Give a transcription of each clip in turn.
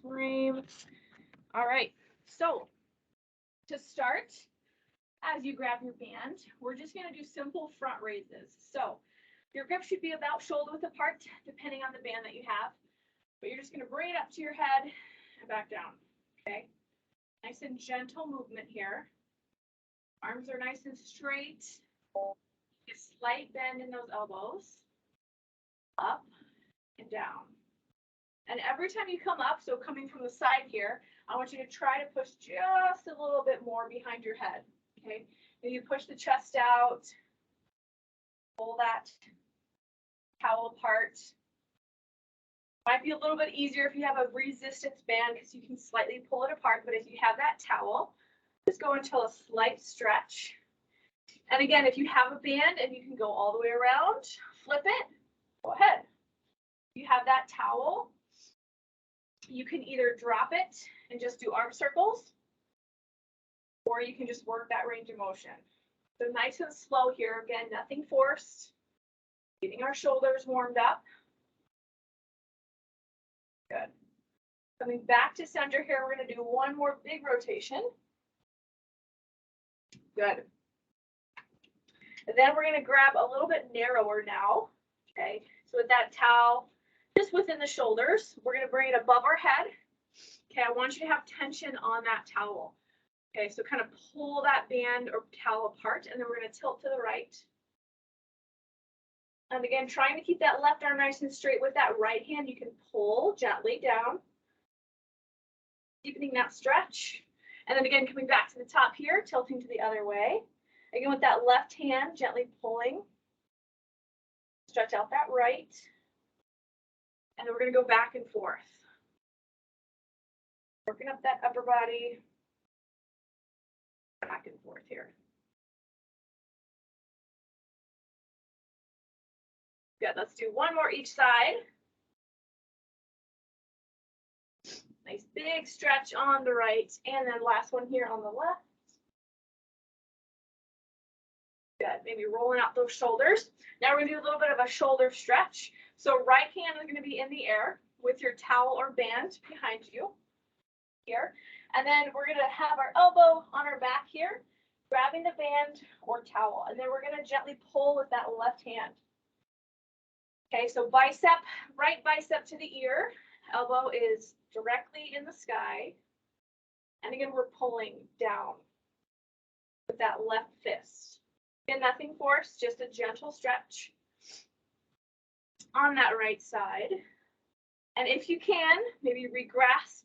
frame. All right, so to start, as you grab your band, we're just going to do simple front raises. So your grip should be about shoulder width apart, depending on the band that you have. But you're just going to bring it up to your head and back down. Okay, nice and gentle movement here. Arms are nice and straight. A slight bend in those elbows. Up and down. And every time you come up, so coming from the side here, I want you to try to push just a little bit more behind your head. Okay, and you push the chest out, pull that towel apart. Might be a little bit easier if you have a resistance band because you can slightly pull it apart, but if you have that towel, just go until a slight stretch. And again, if you have a band and you can go all the way around, flip it, go ahead. If you have that towel, you can either drop it and just do arm circles, or you can just work that range of motion. So nice and slow here. Again, nothing forced. Getting our shoulders warmed up. Good. Coming back to center here, we're going to do one more big rotation. Good. And then we're going to grab a little bit narrower now. Okay, so with that towel just within the shoulders, we're going to bring it above our head. Okay, I want you to have tension on that towel. Okay, so kind of pull that band or towel apart, and then we're going to tilt to the right. And again, trying to keep that left arm nice and straight with that right hand, you can pull gently down, deepening that stretch. And then again, coming back to the top here, tilting to the other way. Again, with that left hand, gently pulling. Stretch out that right. And then we're going to go back and forth. Working up that upper body. Back and forth here. Good, let's do one more each side. Nice big stretch on the right, and then last one here on the left. Good, maybe rolling out those shoulders. Now we're gonna do a little bit of a shoulder stretch. So right hand is gonna be in the air with your towel or band behind you here. And then we're gonna have our elbow on our back here, grabbing the band or towel. And then we're gonna gently pull with that left hand. Okay, so bicep, right bicep to the ear, elbow is directly in the sky. And again, we're pulling down with that left fist. Again, nothing forced, just a gentle stretch on that right side. And if you can, maybe regrasp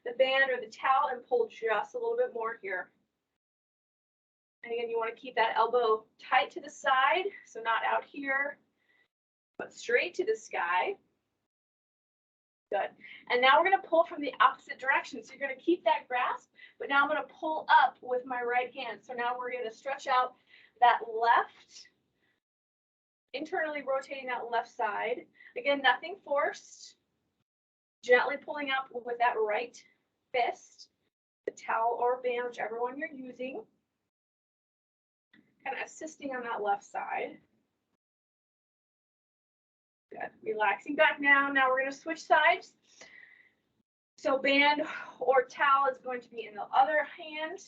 the band or the towel and pull just a little bit more here. And again, you want to keep that elbow tight to the side, so not out here, but straight to the sky. Good. And now we're going to pull from the opposite direction. So you're going to keep that grasp, but now I'm going to pull up with my right hand. So now we're going to stretch out that left, internally rotating that left side. Again, nothing forced. Gently pulling up with that right fist, the towel or band, whichever one you're using. Kind of assisting on that left side. Good. Relaxing back now. Now we're going to switch sides. So band or towel is going to be in the other hand,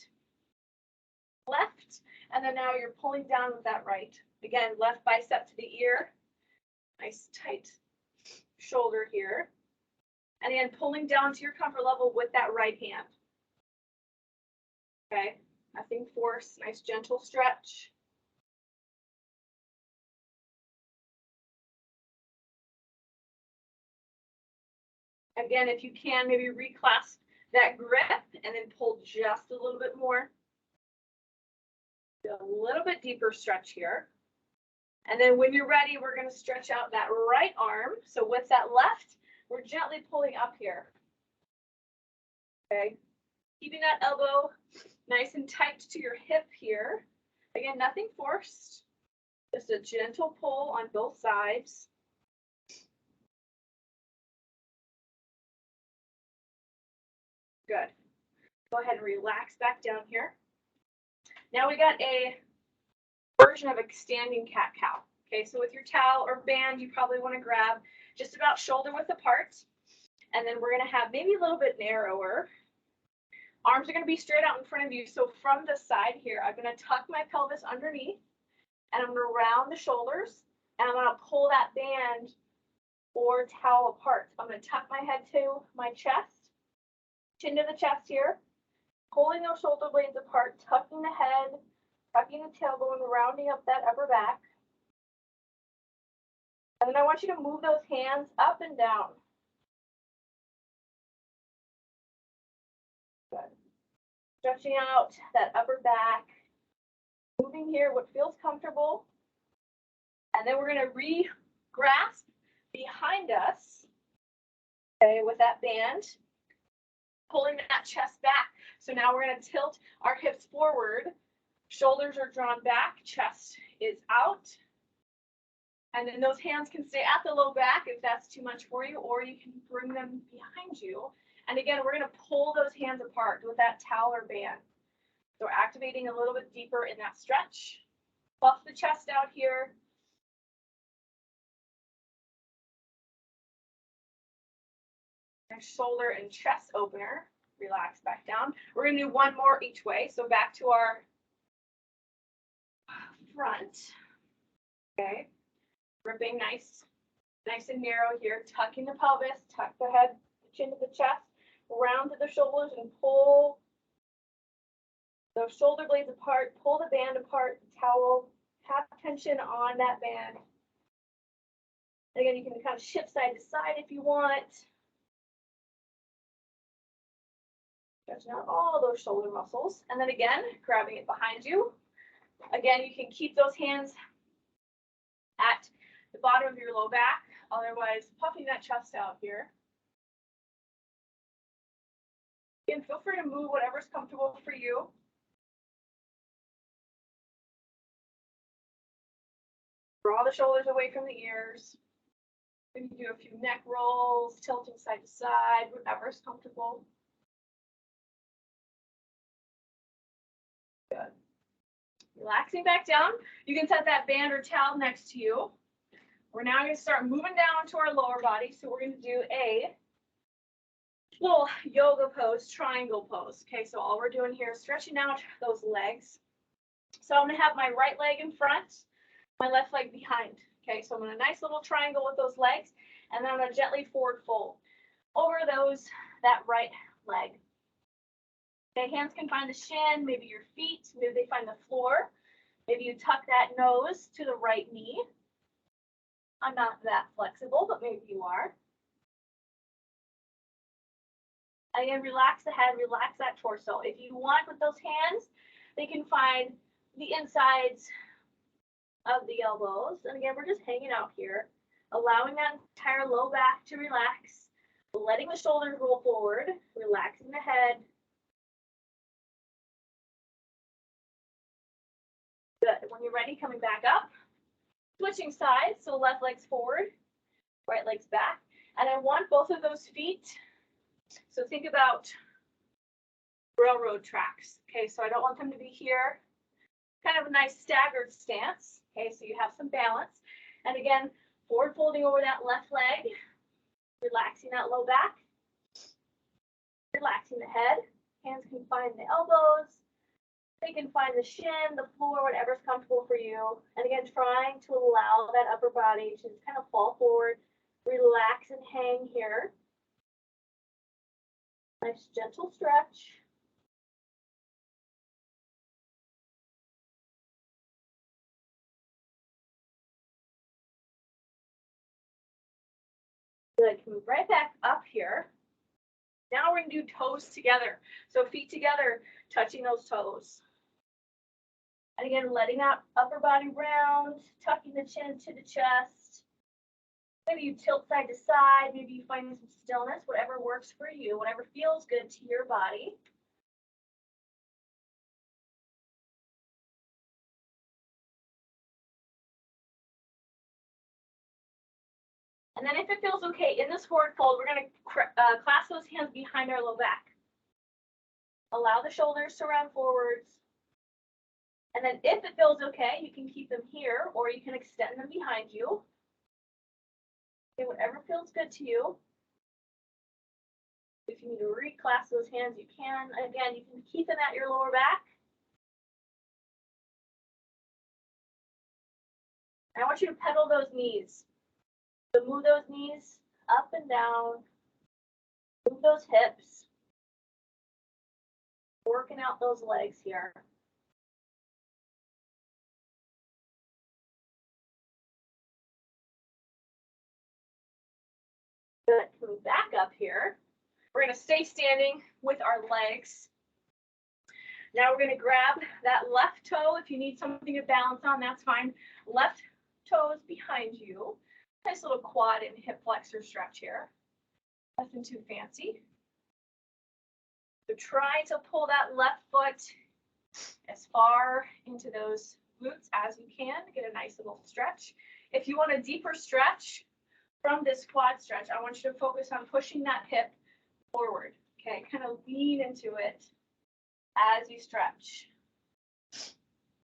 left, and then now you're pulling down with that right. Again, left bicep to the ear. Nice tight shoulder here. And again, pulling down to your comfort level with that right hand. Okay, nothing forced, nice gentle stretch. Again, if you can, maybe reclasp that grip and then pull just a little bit more. A little bit deeper stretch here. And then when you're ready, we're going to stretch out that right arm. So with that left, we're gently pulling up here. Okay, keeping that elbow nice and tight to your hip here. Again, nothing forced, just a gentle pull on both sides. Good. Go ahead and relax back down here. Now we got a version of a standing cat-cow. Okay, so with your towel or band, you probably want to grab just about shoulder width apart. And then we're gonna have maybe a little bit narrower. Arms are gonna be straight out in front of you. So from the side here, I'm gonna tuck my pelvis underneath and I'm gonna round the shoulders and I'm gonna pull that band or towel apart. I'm gonna tuck my head to my chest, chin to the chest here, pulling those shoulder blades apart, tucking the head, tucking the tailbone, rounding up that upper back. And then I want you to move those hands up and down. Good. Stretching out that upper back, moving here what feels comfortable. And then we're going to re-grasp behind us, okay, with that band, pulling that chest back. So now we're going to tilt our hips forward, shoulders are drawn back, chest is out. And then those hands can stay at the low back if that's too much for you, or you can bring them behind you. And again, we're going to pull those hands apart with that towel or band. So we're activating a little bit deeper in that stretch. Buff the chest out here. Next, shoulder and chest opener. Relax back down. We're going to do one more each way. So back to our front. Okay. Gripping nice and narrow here. Tucking the pelvis, tuck the head, chin to the chest, round to the shoulders and pull those shoulder blades apart, pull the band apart, the towel, have tension on that band. And again, you can kind of shift side to side if you want. Stretching out all those shoulder muscles. And then again, grabbing it behind you. Again, you can keep those hands at the bottom of your low back, otherwise puffing that chest out here. Again, feel free to move whatever's comfortable for you. Draw the shoulders away from the ears. We can do a few neck rolls, tilting side to side, whatever's comfortable. Good. Relaxing back down. You can set that band or towel next to you. We're now going to start moving down to our lower body. So we're going to do a little yoga pose, triangle pose. Okay, so all we're doing here is stretching out those legs. So I'm going to have my right leg in front, my left leg behind. Okay, so I'm in a nice little triangle with those legs, and then I'm going to gently forward fold over that right leg. Okay, hands can find the shin, maybe your feet, maybe they find the floor. Maybe you tuck that nose to the right knee. I'm not that flexible, but maybe you are. Again, relax the head, relax that torso. If you want with those hands, they can find the insides of the elbows. And again, we're just hanging out here, allowing that entire low back to relax, letting the shoulders roll forward, relaxing the head. Good. When you're ready, coming back up, switching sides. So left leg's forward, right leg's back. And I want both of those feet. So think about railroad tracks. Okay, so I don't want them to be here. Kind of a nice staggered stance. Okay, so you have some balance. And again, forward folding over that left leg, relaxing that low back, relaxing the head. Hands can find the elbows. They can find the shin, the floor, whatever's comfortable for you. And again, trying to allow that upper body to just kind of fall forward, relax and hang here. Nice gentle stretch. Good. Move right back up here. Now we're going to do toes together. So feet together, touching those toes. And again, letting that upper body round, tucking the chin to the chest. Maybe you tilt side to side. Maybe you find some stillness, whatever works for you, whatever feels good to your body. And then if it feels okay, in this forward fold, we're going to clasp those hands behind our low back. Allow the shoulders to round forwards. And then if it feels okay, you can keep them here or you can extend them behind you. Okay, whatever feels good to you. If you need to reclasp those hands, you can. Again, you can keep them at your lower back. And I want you to pedal those knees. So move those knees up and down. Move those hips. Working out those legs here. Good. Move back up here. We're going to stay standing with our legs. Now we're going to grab that left toe. If you need something to balance on, that's fine. Left toes behind you. Nice little quad and hip flexor stretch here. Nothing too fancy. So try to pull that left foot as far into those glutes as you can. Get a nice little stretch. If you want a deeper stretch from this quad stretch, I want you to focus on pushing that hip forward. Okay, kind of lean into it as you stretch.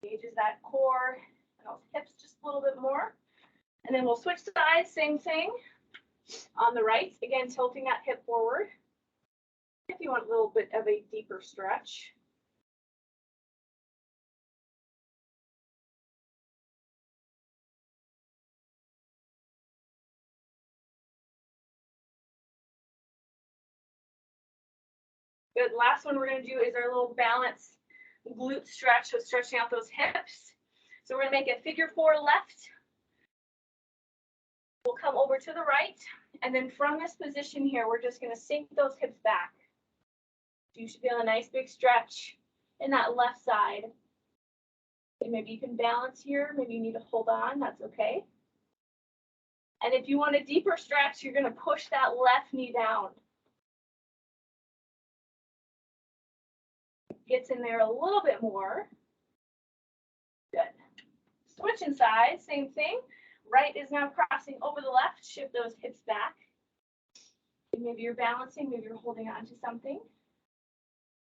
Engages that core and those hips just a little bit more. And then we'll switch sides, same thing. On the right, again, tilting that hip forward. If you want a little bit of a deeper stretch. Good. Last one we're going to do is our little balance glute stretch, so stretching out those hips. So we're going to make a figure 4 left. We'll come over to the right, and then from this position here, we're just going to sink those hips back. You should feel a nice big stretch in that left side. And maybe you can balance here. Maybe you need to hold on. That's okay. And if you want a deeper stretch, you're going to push that left knee down. Gets in there a little bit more. Good. Switching sides, same thing. Right is now crossing over the left. Shift those hips back. Maybe you're balancing, maybe you're holding on to something.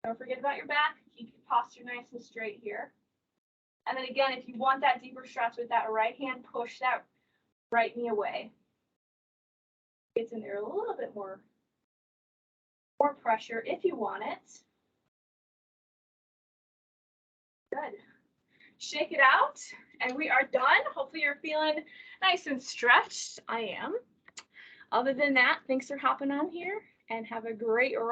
Don't forget about your back. Keep your posture nice and straight here. And then again, if you want that deeper stretch with that right hand, push that right knee away. Gets in there a little bit more pressure if you want it. Good. Shake it out, and we are done. Hopefully you're feeling nice and stretched. I am. Other than that, thanks for hopping on here, and have a great rest.